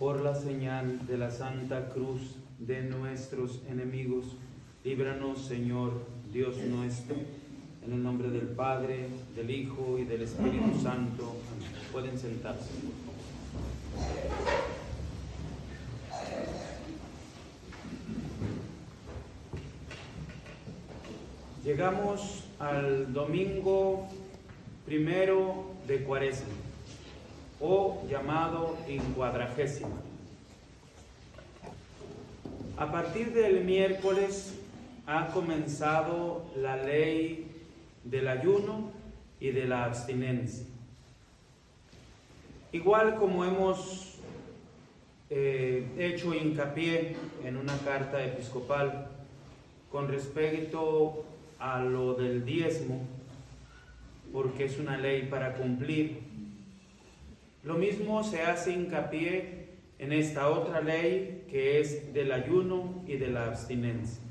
por la señal de la Santa Cruz de nuestros enemigos, líbranos, Señor, Dios nuestro, en el nombre del Padre, del Hijo y del Espíritu Santo. Amén. Pueden sentarse. Llegamos al domingo primero de Cuaresma, o llamado Incuadragésima. A partir del miércoles ha comenzado la ley del ayuno y de la abstinencia. Igual como hemos hecho hincapié en una carta episcopal con respecto a lo del diezmo, porque es una ley para cumplir, lo mismo se hace hincapié en esta otra ley que es del ayuno y de la abstinencia.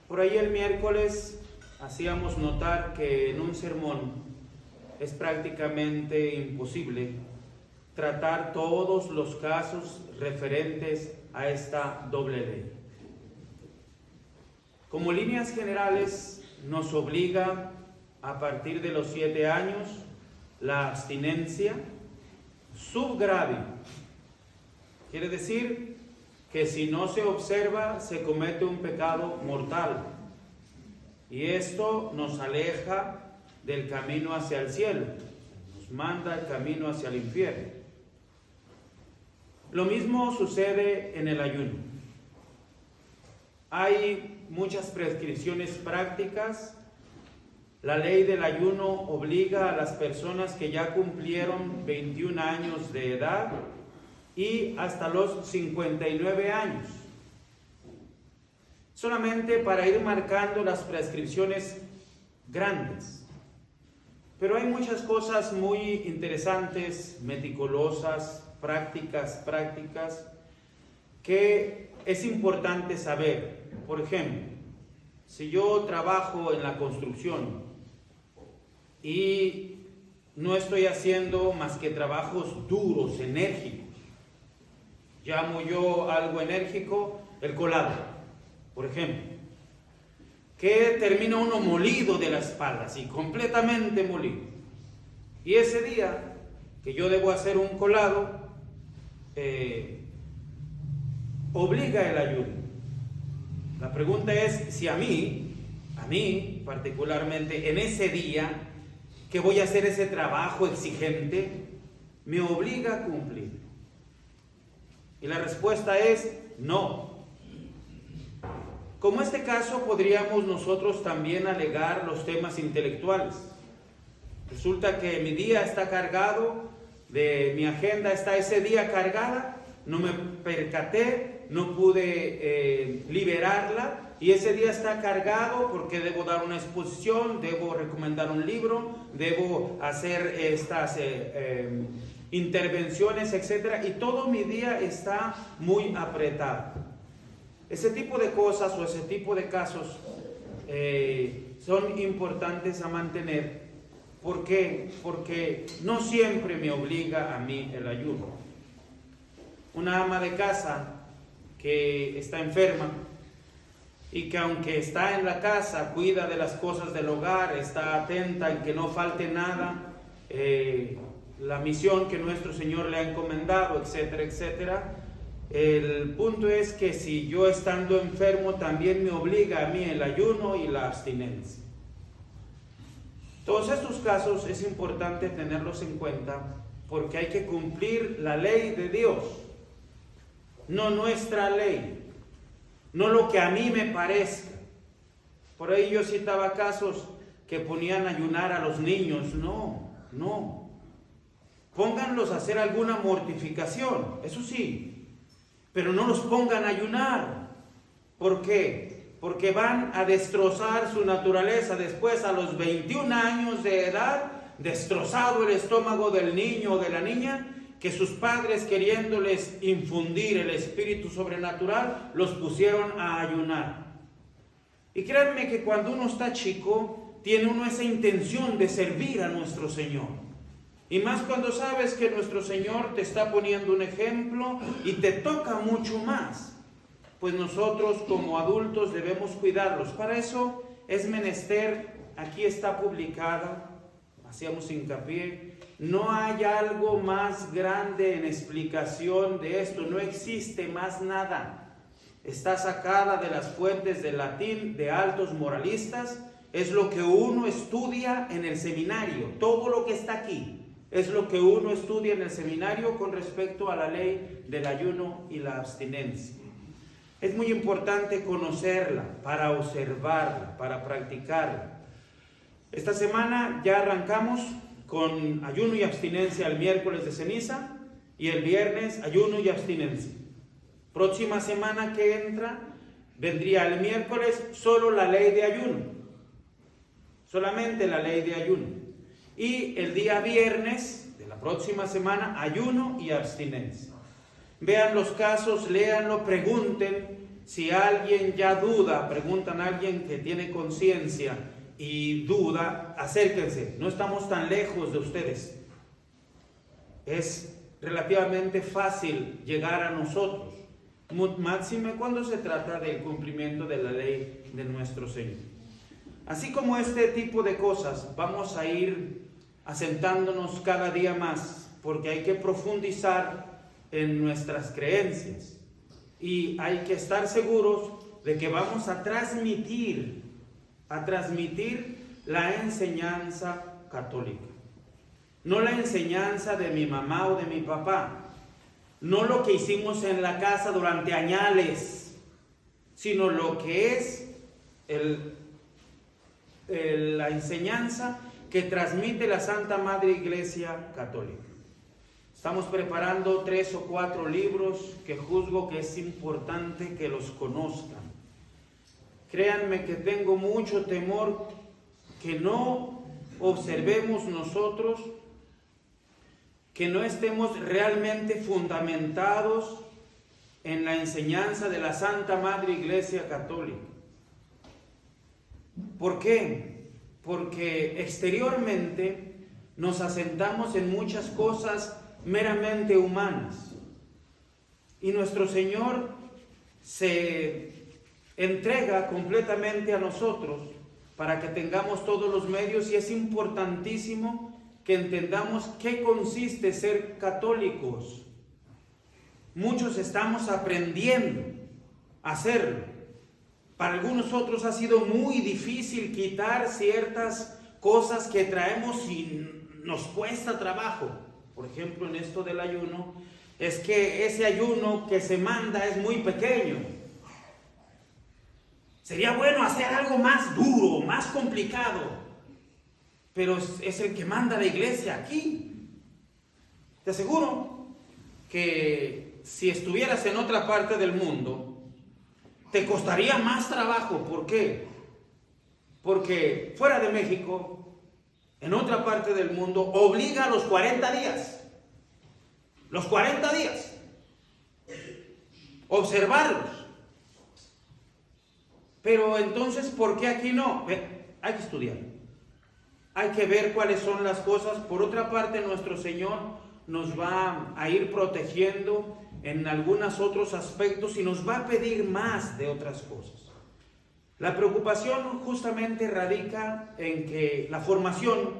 Por ahí el miércoles hacíamos notar que en un sermón es prácticamente imposible tratar todos los casos referentes a esta doble ley. Como líneas generales nos obliga a partir de los 7 años la abstinencia sub grave. Quiere decir que si no se observa se comete un pecado mortal y esto nos aleja del camino hacia el cielo, nos manda el camino hacia el infierno. Lo mismo sucede en el ayuno. Hay muchas prescripciones prácticas. La ley del ayuno obliga a las personas que ya cumplieron 21 años de edad y hasta los 59 años, solamente para ir marcando las prescripciones grandes. Pero hay muchas cosas muy interesantes, meticulosas, prácticas, que es importante saber. Por ejemplo, si yo trabajo en la construcción y no estoy haciendo más que trabajos duros, enérgicos, llamo yo algo enérgico el colado, por ejemplo, que termina uno molido de la espalda, así completamente molido. Y ese día que yo debo hacer un colado, obliga el ayuno. La pregunta es si a mí particularmente, en ese día que voy a hacer ese trabajo exigente, me obliga a cumplir. Y la respuesta es no. Como este caso, podríamos nosotros también alegar los temas intelectuales. Resulta que mi día está cargado, mi agenda está ese día cargada, no me percaté, no pude liberarla, y ese día está cargado porque debo dar una exposición, debo recomendar un libro, debo hacer estas intervenciones, etc. Y todo mi día está muy apretado. Ese tipo de cosas o ese tipo de casos son importantes a mantener. ¿Por qué? Porque no siempre me obliga a mí el ayuno. Una ama de casa que está enferma y que aunque está en la casa, cuida de las cosas del hogar, está atenta en que no falte nada, la misión que nuestro Señor le ha encomendado, etcétera, etcétera. El punto es que si yo estando enfermo también me obliga a mí el ayuno y la abstinencia. Todos estos casos es importante tenerlos en cuenta porque hay que cumplir la ley de Dios, no nuestra ley, no lo que a mí me parezca. Por ahí yo citaba casos que ponían a ayunar a los niños. No. Pónganlos a hacer alguna mortificación, eso sí, pero no los pongan a ayunar. ¿Por qué? Porque van a destrozar su naturaleza. Después, a los 21 años de edad, destrozado el estómago del niño o de la niña, que sus padres, queriéndoles infundir el espíritu sobrenatural, los pusieron a ayunar. Y créanme que cuando uno está chico, tiene uno esa intención de servir a nuestro Señor. Y más cuando sabes que nuestro Señor te está poniendo un ejemplo y te toca mucho más. Pues nosotros como adultos debemos cuidarlos. Para eso es menester, aquí está publicada, hacíamos hincapié, no hay algo más grande en explicación de esto, no existe más nada. Está sacada de las fuentes del latín de altos moralistas, es lo que uno estudia en el seminario, todo lo que está aquí. Es lo que uno estudia en el seminario con respecto a la ley del ayuno y la abstinencia. Es muy importante conocerla para observarla, para practicarla. Esta semana ya arrancamos con ayuno y abstinencia el miércoles de ceniza y el viernes ayuno y abstinencia. Próxima semana que entra vendría el miércoles solo la ley de ayuno, solamente la ley de ayuno. Y el día viernes de la próxima semana, ayuno y abstinencia. Vean los casos, léanlo, pregunten. Si alguien ya duda, preguntan a alguien que tiene conciencia y duda, acérquense. No estamos tan lejos de ustedes. Es relativamente fácil llegar a nosotros. Máxime cuando se trata del cumplimiento de la ley de nuestro Señor. Así como este tipo de cosas, vamos a ir asentándonos cada día más, porque hay que profundizar en nuestras creencias y hay que estar seguros de que vamos a transmitir la enseñanza católica, no la enseñanza de mi mamá o de mi papá, no lo que hicimos en la casa durante añales, sino lo que es la enseñanza que transmite la Santa Madre Iglesia Católica. Estamos preparando 3 o 4 libros que juzgo que es importante que los conozcan. Créanme que tengo mucho temor que no observemos nosotros, que no estemos realmente fundamentados en la enseñanza de la Santa Madre Iglesia Católica. ¿Por qué? Porque exteriormente nos asentamos en muchas cosas meramente humanas. Y nuestro Señor se entrega completamente a nosotros para que tengamos todos los medios, y es importantísimo que entendamos qué consiste ser católicos. Muchos estamos aprendiendo a hacerlo. Para algunos otros ha sido muy difícil quitar ciertas cosas que traemos y nos cuesta trabajo. Por ejemplo, en esto del ayuno, es que ese ayuno que se manda es muy pequeño. Sería bueno hacer algo más duro, más complicado, pero es el que manda la iglesia aquí. Te aseguro que si estuvieras en otra parte del mundo, te costaría más trabajo. ¿Por qué? Porque fuera de México, en otra parte del mundo, obliga a los 40 días. Los 40 días. Observarlos. Pero entonces, ¿por qué aquí no? Hay que estudiar. Hay que ver cuáles son las cosas. Por otra parte, nuestro Señor nos va a ir protegiendo en algunos otros aspectos y nos va a pedir más de otras cosas. La preocupación justamente radica en que la formación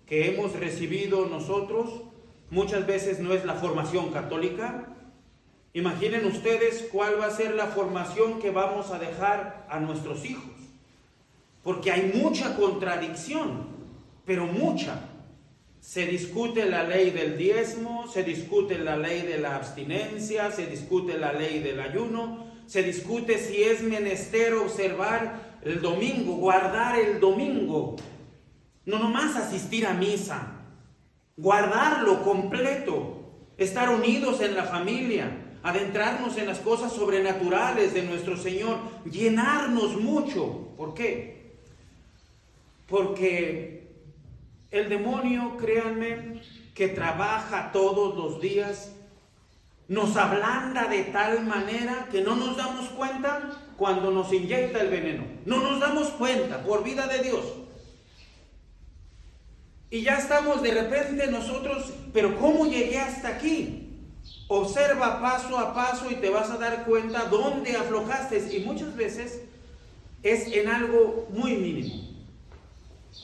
que hemos recibido nosotros muchas veces no es la formación católica. Imaginen ustedes cuál va a ser la formación que vamos a dejar a nuestros hijos, porque hay mucha contradicción, pero mucha. Se discute la ley del diezmo, se discute la ley de la abstinencia, se discute la ley del ayuno, se discute si es menester observar el domingo, guardar el domingo. No nomás asistir a misa, guardarlo completo, estar unidos en la familia, adentrarnos en las cosas sobrenaturales de nuestro Señor, llenarnos mucho. ¿Por qué? Porque el demonio, créanme, que trabaja todos los días, nos ablanda de tal manera que no nos damos cuenta cuando nos inyecta el veneno. No nos damos cuenta, por vida de Dios. Y ya estamos de repente nosotros, pero ¿cómo llegué hasta aquí? Observa paso a paso y te vas a dar cuenta dónde aflojaste. Y muchas veces es en algo muy mínimo.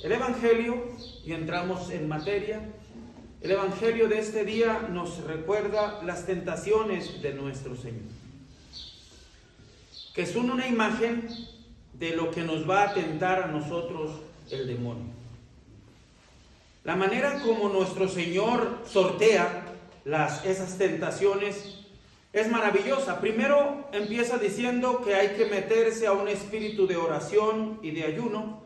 El Evangelio, y entramos en materia, el Evangelio de este día nos recuerda las tentaciones de nuestro Señor, que son una imagen de lo que nos va a tentar a nosotros el demonio. La manera como nuestro Señor sortea esas tentaciones es maravillosa. Primero empieza diciendo que hay que meterse a un espíritu de oración y de ayuno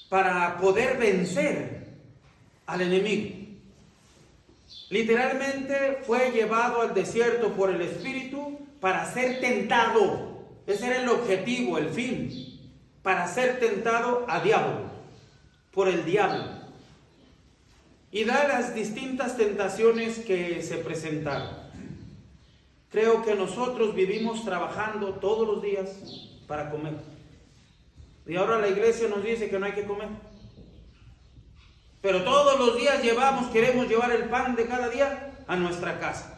para poder vencer al enemigo. Literalmente fue llevado al desierto por el Espíritu para ser tentado. Ese era el objetivo, el fin, para ser tentado a diablo, por el diablo. Y da las distintas tentaciones que se presentaron. Creo que nosotros vivimos trabajando todos los días para comer. Y ahora la iglesia nos dice que no hay que comer. Pero todos los días queremos llevar el pan de cada día a nuestra casa.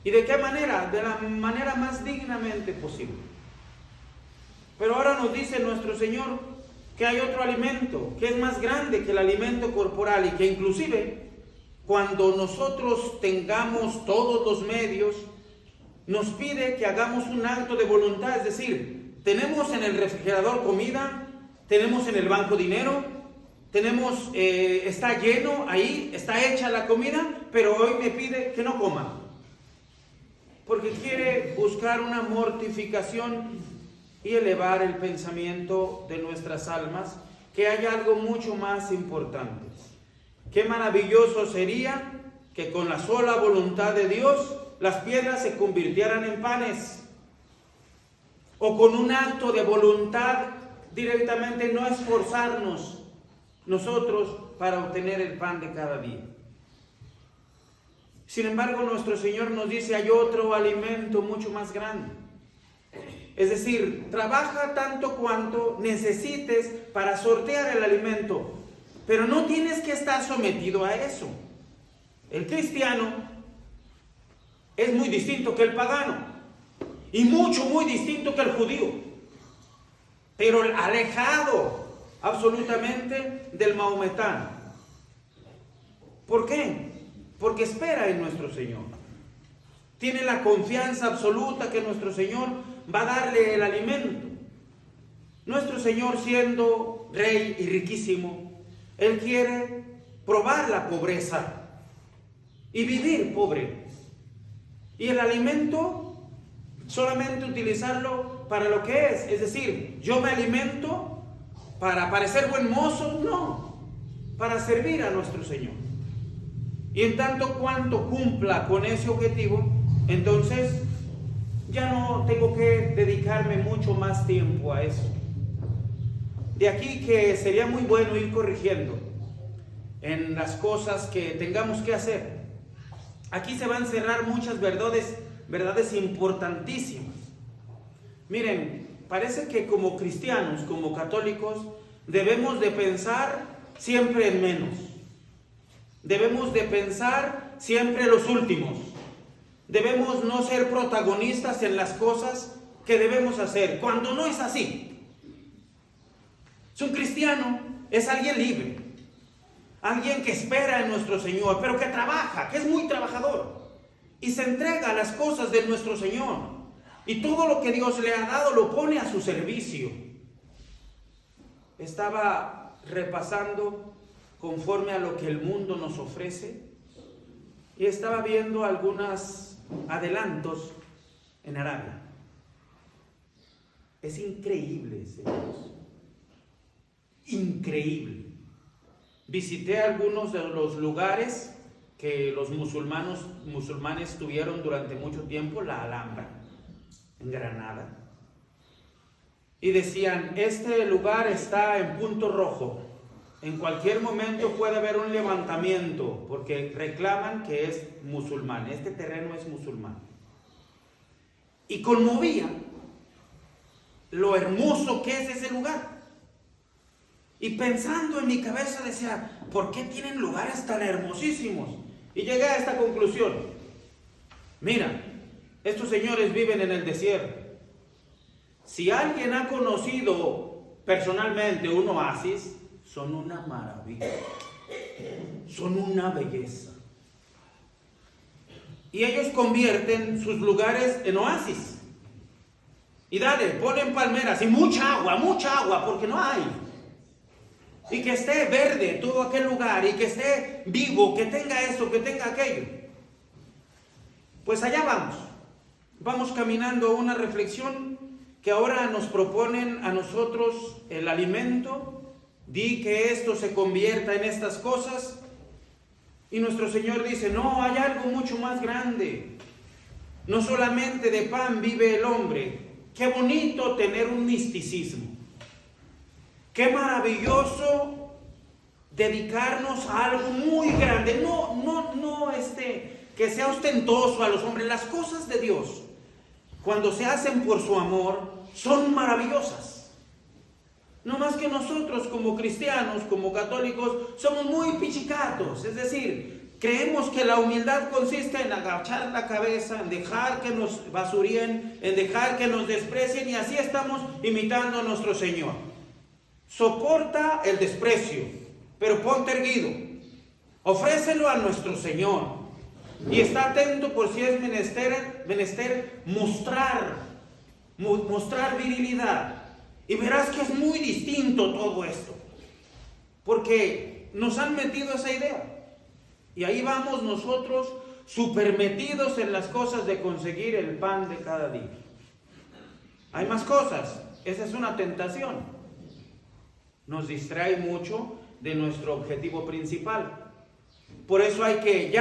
¿Y de qué manera? De la manera más dignamente posible. Pero ahora nos dice nuestro Señor que hay otro alimento que es más grande que el alimento corporal y que inclusive cuando nosotros tengamos todos los medios, nos pide que hagamos un acto de voluntad, es decir, tenemos en el refrigerador comida, tenemos en el banco dinero, está lleno ahí, está hecha la comida, pero hoy me pide que no coma, porque quiere buscar una mortificación y elevar el pensamiento de nuestras almas, que hay algo mucho más importante. Qué maravilloso sería que con la sola voluntad de Dios las piedras se convirtieran en panes, o con un acto de voluntad directamente no esforzarnos nosotros para obtener el pan de cada día. Sin embargo, nuestro Señor nos dice, hay otro alimento mucho más grande. Es decir, trabaja tanto cuanto necesites para sortear el alimento, pero no tienes que estar sometido a eso. El cristiano es muy distinto que el pagano y muy distinto que el judío, pero alejado absolutamente del maometano. ¿Por qué? Porque espera en nuestro Señor. Tiene la confianza absoluta que nuestro Señor va a darle el alimento. Nuestro Señor, siendo rey y riquísimo, Él quiere probar la pobreza y vivir pobre. Y el alimento, solamente utilizarlo para lo que es decir, yo me alimento para parecer buen mozo, no, para servir a nuestro Señor. Y en tanto cuanto cumpla con ese objetivo, entonces ya no tengo que dedicarme mucho más tiempo a eso. De aquí que sería muy bueno ir corrigiendo en las cosas que tengamos que hacer. Aquí se van a encerrar muchas verdades importantísimas. Miren, parece que como cristianos, como católicos, debemos de pensar siempre en menos. Debemos de pensar siempre en los últimos. Debemos no ser protagonistas en las cosas que debemos hacer, cuando no es así. Es un cristiano, es alguien libre, alguien que espera en nuestro Señor, pero que trabaja, que es muy trabajador y se entrega a las cosas de nuestro Señor, y todo lo que Dios le ha dado lo pone a su servicio. Estaba repasando conforme a lo que el mundo nos ofrece y estaba viendo algunos adelantos en Arabia. Es increíble, señores. Increíble. Visité algunos de los lugares que los musulmanes tuvieron durante mucho tiempo, la Alhambra, en Granada. Y decían, este lugar está en punto rojo. En cualquier momento puede haber un levantamiento, porque reclaman que es musulmán, este terreno es musulmán. Y conmovía lo hermoso que es ese lugar. Y pensando en mi cabeza decía, ¿por qué tienen lugares tan hermosísimos? Y llegué a esta conclusión. Mira, estos señores viven en el desierto. Si alguien ha conocido personalmente un oasis, son una maravilla. Son una belleza. Y ellos convierten sus lugares en oasis. Y dale, ponen palmeras y mucha agua, porque no hay. Y que esté verde todo aquel lugar, y que esté vivo, que tenga esto, que tenga aquello. Pues allá vamos. Vamos caminando a una reflexión que ahora nos proponen a nosotros el alimento. Di que esto se convierta en estas cosas. Y nuestro Señor dice, no, hay algo mucho más grande. No solamente de pan vive el hombre. Qué bonito tener un misticismo. Qué maravilloso dedicarnos a algo muy grande. No que sea ostentoso a los hombres. Las cosas de Dios, cuando se hacen por su amor, son maravillosas. No más que nosotros como cristianos, como católicos, somos muy pichicatos. Es decir, creemos que la humildad consiste en agachar la cabeza, en dejar que nos basuríen, en dejar que nos desprecien, y así estamos imitando a nuestro Señor. Soporta el desprecio, pero ponte erguido. Ofrécelo a nuestro Señor. Y está atento por si es menester mostrar virilidad. Y verás que es muy distinto todo esto. Porque nos han metido esa idea. Y ahí vamos nosotros supermetidos en las cosas de conseguir el pan de cada día. Hay más cosas. Esa es una tentación. Nos distrae mucho de nuestro objetivo principal. Por eso hay que,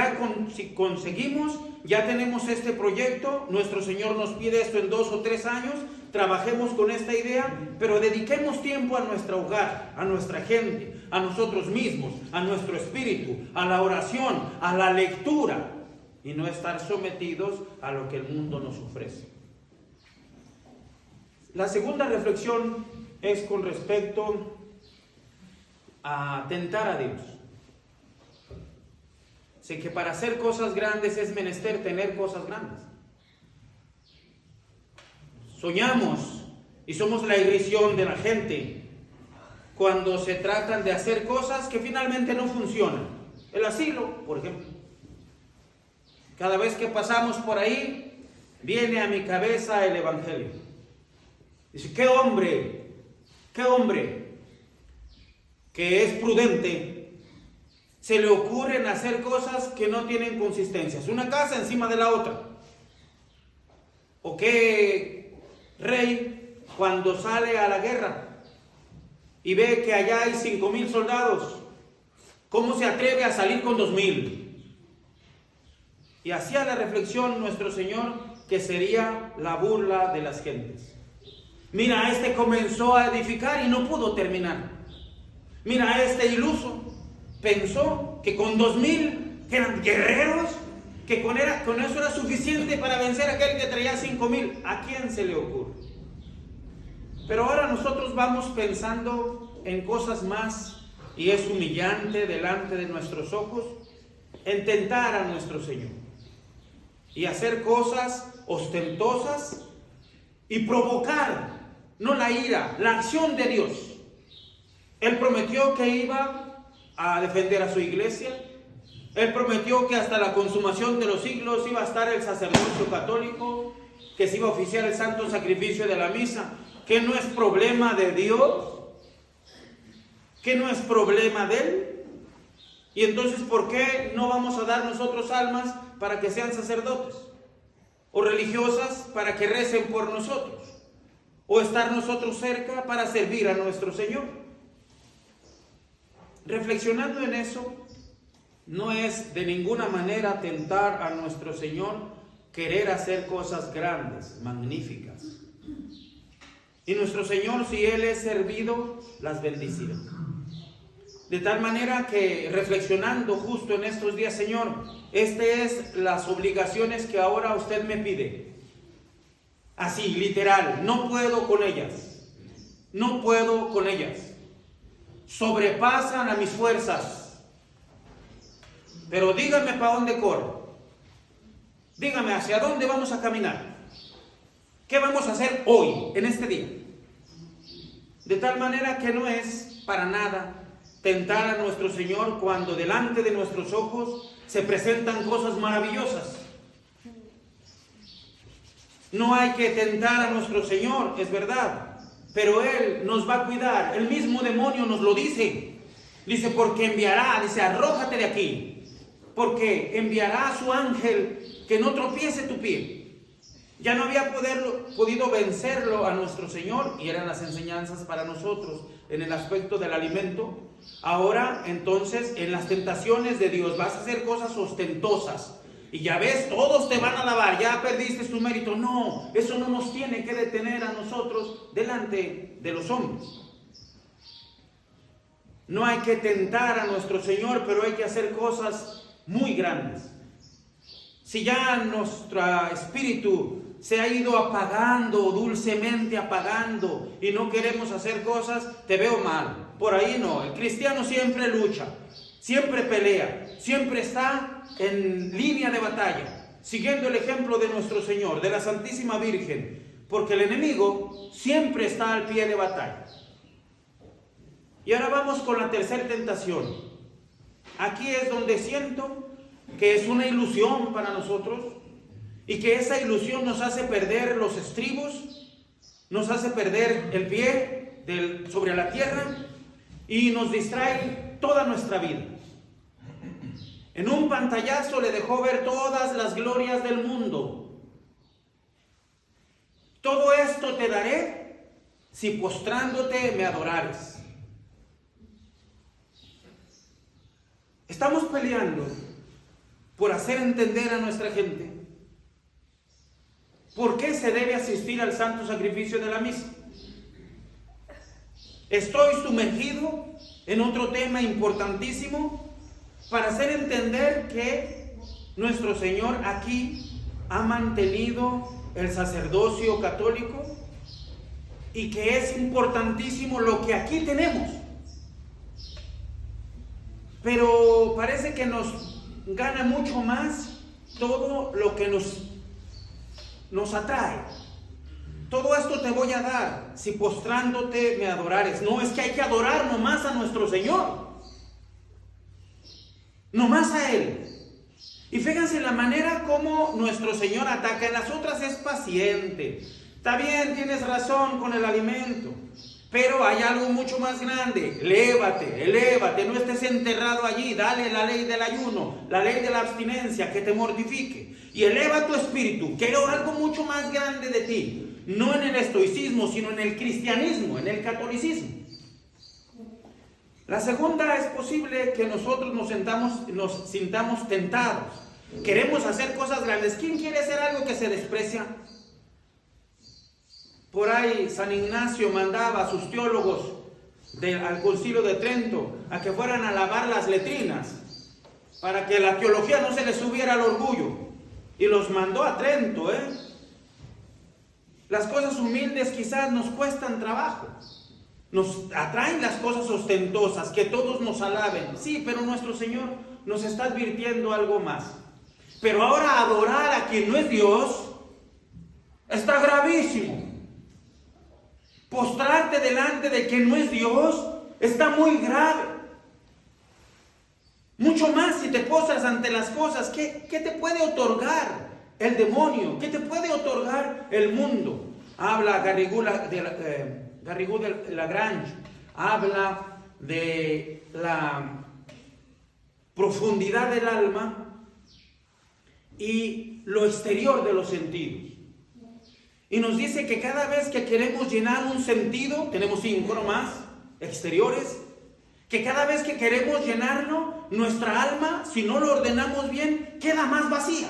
si conseguimos, ya tenemos este proyecto, nuestro Señor nos pide esto en 2 o 3 años, trabajemos con esta idea, pero dediquemos tiempo a nuestro hogar, a nuestra gente, a nosotros mismos, a nuestro espíritu, a la oración, a la lectura, y no estar sometidos a lo que el mundo nos ofrece. La segunda reflexión es con respecto a tentar a Dios. Sé que para hacer cosas grandes es menester tener cosas grandes. Soñamos y somos la irrisión de la gente cuando se tratan de hacer cosas que finalmente no funcionan. El asilo, por ejemplo. Cada vez que pasamos por ahí, viene a mi cabeza el Evangelio. Dice, qué hombre que es prudente, se le ocurren hacer cosas que no tienen consistencias. Una casa encima de la otra. O qué rey cuando sale a la guerra y ve que allá hay 5,000 soldados, ¿cómo se atreve a salir con 2,000? Y hacía la reflexión nuestro Señor que sería la burla de las gentes. Mira, este comenzó a edificar y no pudo terminar. Mira, este iluso pensó que con 2,000 que eran guerreros, que con eso era suficiente para vencer a aquel que traía 5,000. ¿A quién se le ocurre? Pero ahora nosotros vamos pensando en cosas más, y es humillante delante de nuestros ojos en tentar a nuestro Señor y hacer cosas ostentosas y provocar, no la ira, la acción de Dios. Él prometió que iba a defender a su iglesia. Él prometió que hasta la consumación de los siglos iba a estar el sacerdocio católico, que se iba a oficiar el santo sacrificio de la misa. ¿Que no es problema de Dios? ¿Que no es problema de Él? Y entonces, ¿por qué no vamos a dar nosotros almas para que sean sacerdotes? ¿O religiosas para que recen por nosotros? ¿O estar nosotros cerca para servir a nuestro Señor? Reflexionando en eso, no es de ninguna manera tentar a nuestro Señor querer hacer cosas grandes, magníficas. Y nuestro Señor, si Él es servido, las bendecirá. De tal manera que, reflexionando justo en estos días, Señor, estas son las obligaciones que ahora usted me pide. Así, literal, no puedo con ellas. No puedo con ellas. sobrepasan a mis fuerzas. Pero dígame para dónde corro. Dígame hacia dónde vamos a caminar. ¿Qué vamos a hacer hoy, en este día? De tal manera que no es para nada tentar a nuestro Señor cuando delante de nuestros ojos se presentan cosas maravillosas. No hay que tentar a nuestro Señor, es verdad, pero Él nos va a cuidar. El mismo demonio nos lo dice. Dice, porque enviará, dice, arrójate de aquí, porque enviará a su ángel que no tropiece tu pie. Ya no había podido vencerlo a nuestro Señor, y eran las enseñanzas para nosotros en el aspecto del alimento. Ahora, entonces, en las tentaciones de Dios vas a hacer cosas ostentosas. Y ya ves, todos te van a alabar, ya perdiste tu mérito. No, eso no nos tiene que detener a nosotros delante de los hombres. No hay que tentar a nuestro Señor, pero hay que hacer cosas muy grandes. Si ya nuestro espíritu se ha ido apagando, dulcemente apagando, y no queremos hacer cosas, te veo mal. Por ahí no. El cristiano siempre lucha, siempre pelea, siempre está en línea de batalla, siguiendo el ejemplo de nuestro Señor, de la Santísima Virgen, porque el enemigo siempre está al pie de batalla. Y ahora vamos con la tercera tentación. Aquí es donde siento que es una ilusión para nosotros, y que esa ilusión nos hace perder los estribos, nos hace perder el pie sobre la tierra, y nos distrae toda nuestra vida. En un pantallazo le dejó ver todas las glorias del mundo. Todo esto te daré si postrándote me adorares. Estamos peleando por hacer entender a nuestra gente por qué se debe asistir al santo sacrificio de la misa. Estoy sumergido en otro tema importantísimo para hacer entender que nuestro Señor aquí ha mantenido el sacerdocio católico, y que es importantísimo lo que aquí tenemos. Pero parece que nos gana mucho más todo lo que nos atrae. Todo esto te voy a dar si postrándote me adorares. No, es que hay que adorar nomás a nuestro Señor, nomás a Él. Y fíjense la manera como nuestro Señor ataca. En las otras es paciente. Está bien, tienes razón con el alimento, pero hay algo mucho más grande. Elévate, no estés enterrado allí. Dale la ley del ayuno, la ley de la abstinencia, que te mortifique. Y eleva tu espíritu. Quiero algo mucho más grande de ti. No en el estoicismo, sino en el cristianismo, en el catolicismo. La segunda, es posible que nosotros nos sintamos tentados. Queremos hacer cosas grandes. ¿Quién quiere hacer algo que se desprecia? Por ahí San Ignacio mandaba a sus teólogos al Concilio de Trento a que fueran a lavar las letrinas, para que la teología no se les subiera al orgullo. Y los mandó a Trento, Las cosas humildes quizás nos cuestan trabajo. Nos atraen las cosas ostentosas, que todos nos alaben. Sí, pero nuestro Señor nos está advirtiendo algo más. Pero ahora adorar a quien no es Dios está gravísimo. Postrarte delante de quien no es Dios está muy grave. Mucho más si te postras ante las cosas. ¿Qué te puede otorgar el demonio? ¿Qué te puede otorgar el mundo? Habla Garrigou de Lagrange, habla de la profundidad del alma y lo exterior de los sentidos. Y nos dice que cada vez que queremos llenar un sentido, tenemos 5 nomás, exteriores, que cada vez que queremos llenarlo, nuestra alma, si no lo ordenamos bien, queda más vacía.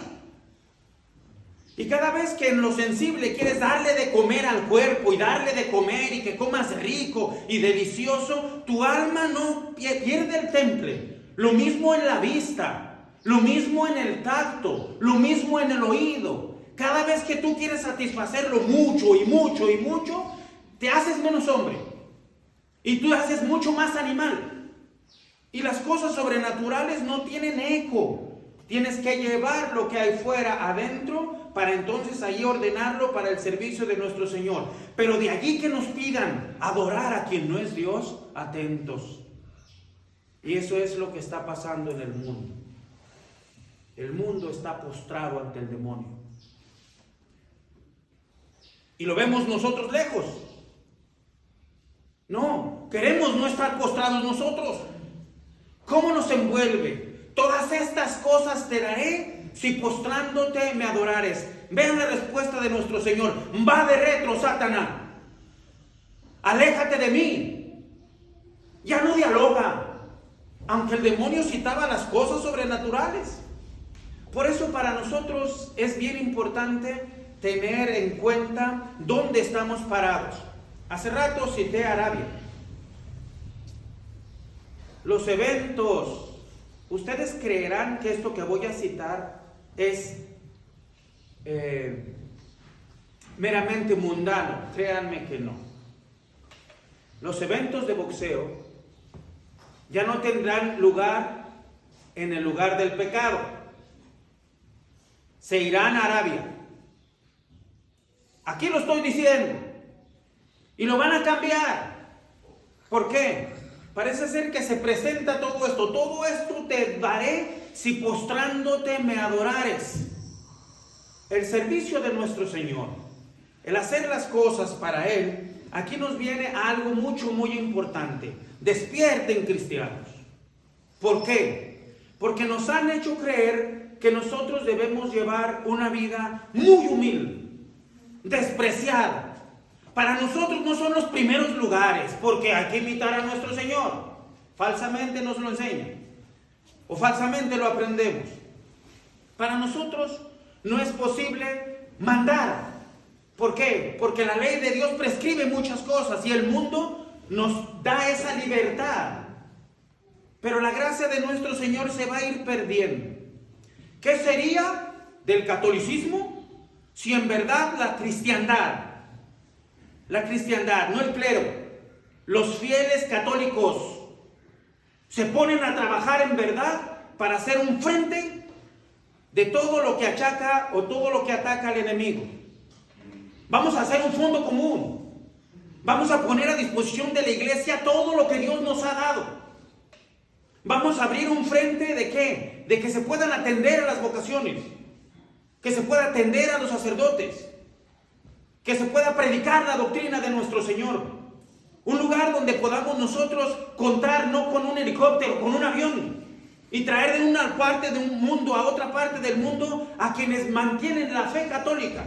Y cada vez que en lo sensible quieres darle de comer al cuerpo y darle de comer y que comas rico y delicioso, tu alma no pierde el temple. Lo mismo en la vista, lo mismo en el tacto, lo mismo en el oído. Cada vez que tú quieres satisfacerlo mucho y mucho y mucho, te haces menos hombre. Y tú haces mucho más animal. Y las cosas sobrenaturales no tienen eco. Tienes que llevar lo que hay fuera adentro para entonces ahí ordenarlo para el servicio de nuestro Señor. Pero de allí que nos pidan adorar a quien no es Dios, atentos. Y eso es lo que está pasando en el mundo. El mundo está postrado ante el demonio. Y lo vemos nosotros lejos. No, queremos no estar postrados nosotros. ¿Cómo nos envuelve? Todas estas cosas te daré si postrándote me adorares. Vean la respuesta de nuestro Señor. Va de retro, Satanás. Aléjate de mí. Ya no dialoga. Aunque el demonio citaba las cosas sobrenaturales. Por eso para nosotros es bien importante tener en cuenta dónde estamos parados. Hace rato cité Arabia. Los eventos, ustedes creerán que esto que voy a citar es meramente mundano. Créanme que no. Los eventos de boxeo ya no tendrán lugar en el lugar del pecado. Se irán a Arabia. Aquí lo estoy diciendo. Y lo van a cambiar. ¿Por qué? Parece ser que se presenta todo esto. Todo esto te daré si postrándote me adorares. El servicio de nuestro Señor, el hacer las cosas para Él, aquí nos viene algo muy importante. Despierten, cristianos. ¿Por qué? Porque nos han hecho creer que nosotros debemos llevar una vida muy humilde, despreciada. Para nosotros no son los primeros lugares, porque hay que imitar a nuestro Señor. Falsamente nos lo enseñan, o falsamente lo aprendemos. Para nosotros no es posible mandar. ¿Por qué? Porque la ley de Dios prescribe muchas cosas y el mundo nos da esa libertad. Pero la gracia de nuestro Señor se va a ir perdiendo. ¿Qué sería del catolicismo si en verdad la cristiandad, no el clero, los fieles católicos se ponen a trabajar en verdad para hacer un frente de todo lo que achaca o todo lo que ataca al enemigo? Vamos a hacer un fondo común. Vamos a poner a disposición de la iglesia todo lo que Dios nos ha dado. Vamos a abrir un frente ¿de qué? De que se puedan atender a las vocaciones, que se pueda atender a los sacerdotes, que se pueda predicar la doctrina de nuestro Señor. Un lugar donde podamos nosotros contar no con un helicóptero, con un avión, y traer de una parte de un mundo a otra parte del mundo a quienes mantienen la fe católica.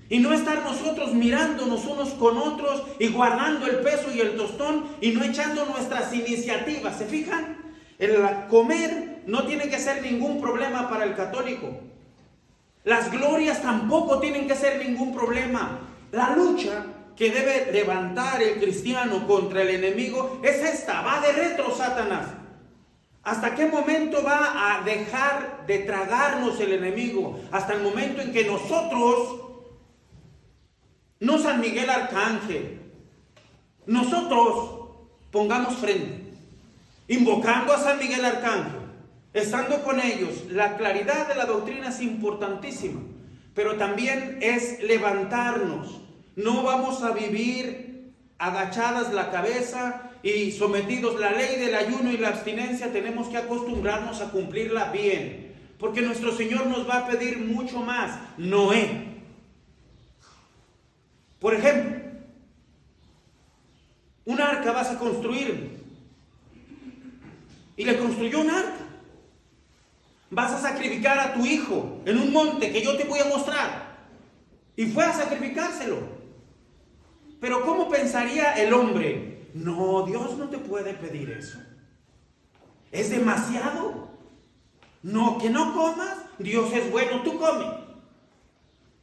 Y no estar nosotros mirándonos unos con otros y guardando el peso y el tostón y no echando nuestras iniciativas. ¿Se fijan? El comer no tiene que ser ningún problema para el católico. Las glorias tampoco tienen que ser ningún problema. La lucha que debe levantar el cristiano contra el enemigo es esta. Va de retro, Satanás. ¿Hasta qué momento va a dejar de tragarnos el enemigo? Hasta el momento en que nosotros, no San Miguel Arcángel, nosotros pongamos frente, invocando a San Miguel Arcángel, estando con ellos. La claridad de la doctrina es importantísima, pero también es levantarnos. No vamos a vivir agachadas la cabeza y sometidos. La ley del ayuno y la abstinencia tenemos que acostumbrarnos a cumplirla bien, porque nuestro Señor nos va a pedir mucho más. Noé, por ejemplo, un arca vas a construir y le construyó un arca. Vas a sacrificar a tu hijo en un monte que yo te voy a mostrar, y fue a sacrificárselo. Pero ¿cómo pensaría el hombre? No, Dios no te puede pedir eso, es demasiado. No, que no comas, Dios es bueno, tú come.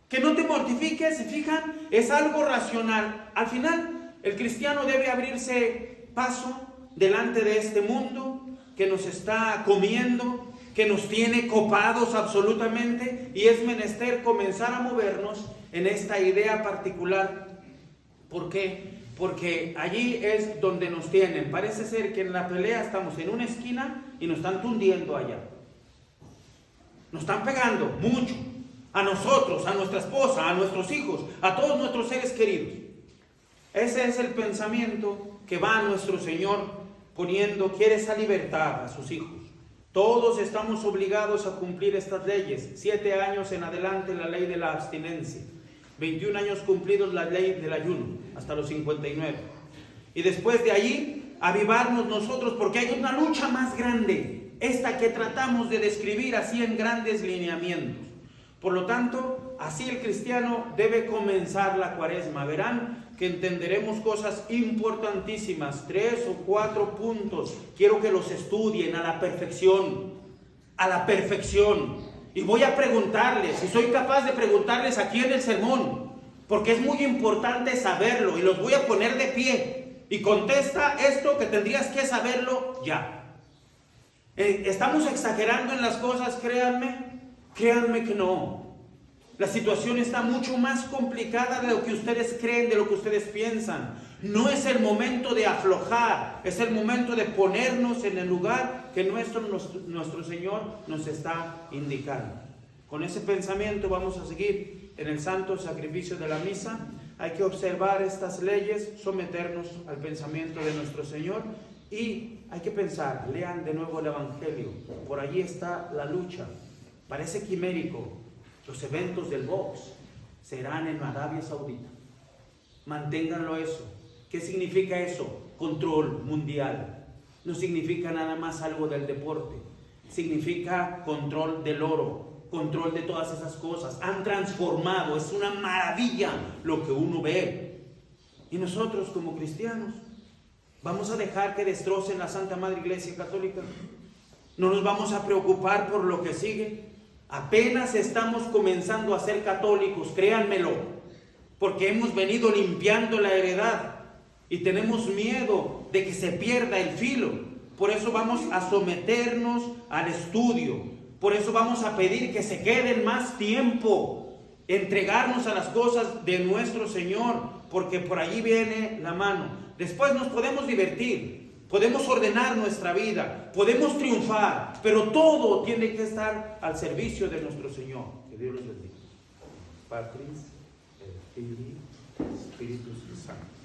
Que no te mortifiques. ¿Se fijan? Es algo racional. Al final, el cristiano debe abrirse paso delante de este mundo que nos está comiendo, que nos tiene copados absolutamente, y es menester comenzar a movernos en esta idea particular. ¿Por qué? porque allí es donde nos tienen. Parece ser que en la pelea estamos en una esquina y nos están tundiendo allá. Nos están pegando mucho. A nosotros, a nuestra esposa, a nuestros hijos, a todos nuestros seres queridos. Ese es el pensamiento que va a nuestro Señor poniendo, quiere esa libertad a sus hijos. Todos estamos obligados a cumplir estas leyes. 7 años en adelante la ley de la abstinencia. 21 años cumplidos la ley del ayuno, hasta los 59. Y después de allí, avivarnos nosotros, porque hay una lucha más grande, esta que tratamos de describir así en grandes lineamientos. Por lo tanto, así el cristiano debe comenzar la Cuaresma. Verán que entenderemos cosas importantísimas, 3 o 4 puntos. Quiero que los estudien a la perfección, a la perfección. Y voy a preguntarles, si soy capaz de preguntarles aquí en el sermón, porque es muy importante saberlo, y los voy a poner de pie. Y contesta esto que tendrías que saberlo ya. ¿Estamos exagerando en las cosas? Créanme que no. La situación está mucho más complicada de lo que ustedes creen, de lo que ustedes piensan. No es el momento de aflojar, es el momento de ponernos en el lugar que nuestro Señor nos está indicando. Con ese pensamiento vamos a seguir en el santo sacrificio de la misa. Hay que observar estas leyes, someternos al pensamiento de nuestro Señor y hay que pensar, lean de nuevo el Evangelio. Por allí está la lucha. Parece quimérico. Los eventos del box serán en Arabia Saudita. Manténganlo eso. ¿Qué significa eso? Control mundial. No significa nada más algo del deporte. Significa control del oro, control de todas esas cosas. Han transformado. Es una maravilla lo que uno ve. Y nosotros como cristianos, ¿vamos a dejar que destrocen la Santa Madre Iglesia Católica? ¿No nos vamos a preocupar por lo que sigue? Apenas estamos comenzando a ser católicos, créanmelo, porque hemos venido limpiando la heredad y tenemos miedo de que se pierda el filo. Por eso vamos a someternos al estudio, por eso vamos a pedir que se queden más tiempo, entregarnos a las cosas de nuestro Señor, porque por allí viene la mano. Después nos podemos divertir. Podemos ordenar nuestra vida, podemos triunfar, pero todo tiene que estar al servicio de nuestro Señor. Que Dios los bendiga. Patris, Filii, Spiritus Sanctus.